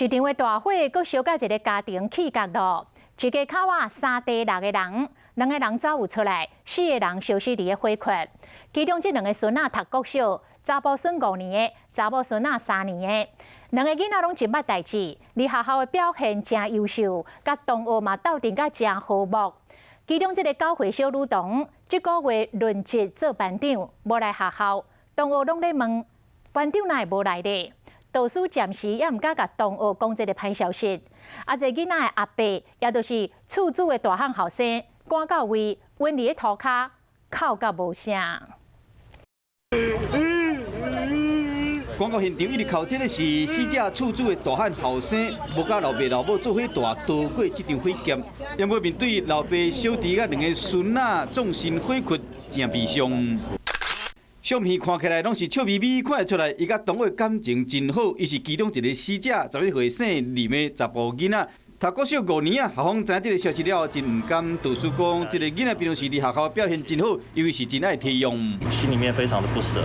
一场的大火，阁烧到一个家庭起角落，一家口仔3地6个人，2个人走有出来，4个人消失伫个火窟。其中这2个孙仔读国小，查甫孙5年的，查某孙仔3年的，2个囡仔拢真捌代志，伫学校的表现真优秀，甲同学嘛斗阵甲真和睦。其中这个9岁小女童，这个月轮值做班长，无来学校，同学拢咧问班长哪会无来咧？导师暂时也毋敢甲同学讲这个歹消息。啊，这囡仔的阿伯，也就是厝主的大汉后生，赶到位，温伫咧涂骹，哭到无声。广告现场一直哭，这个是死者厝主的大汉后生，无甲老爸老母做伙大逃过这场火劫。因为面对老爸小弟甲2个孙仔纵身火窟，真悲伤。相片看起来拢是笑眯眯，看得出来，伊甲同学感情真好。伊是其中一个死者11岁姓林的查甫囡仔，读国小5年啊。校方知影这个消息了后，真唔甘。导师讲，这个囡仔平常时伫学校表现真好，尤其是真爱体用，心里面非常的不舍。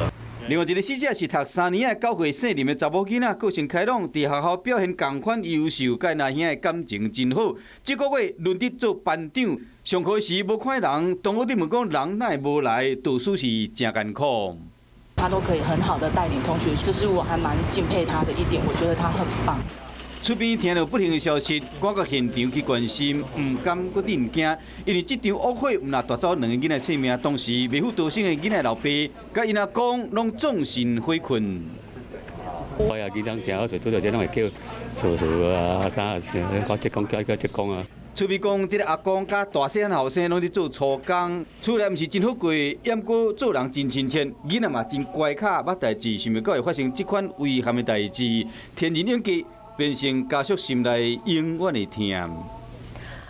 另外一个死者是读3年的9岁姓林的查某囡仔，个性开朗，伫学校表现同款优秀，甲阿兄的感情真好。这个月轮值做班长，上课时无看人，同学伫问讲人哪会无来，导师是真艰苦。他都可以很好的带领同学，这是我还蛮敬佩他的一点，我觉得他很棒。厝边听到不幸的消息，赶到现场去关心，唔敢搁定惊，因为这场恶火唔但夺走2个囡仔性命，同时未负多生的囡仔老爸，甲因阿公拢纵身火困。我也囡仔真好，做做这拢会叫叔叔啊，搞职工叫职工啊。厝边讲，这个阿公甲大细汉后生拢伫做粗工，厝内毋是真好过，抑过做人真亲切，囡仔嘛真乖巧，捌代志，想袂到会发生这款遗憾的代志，天人应激。变成家属心内永远的痛。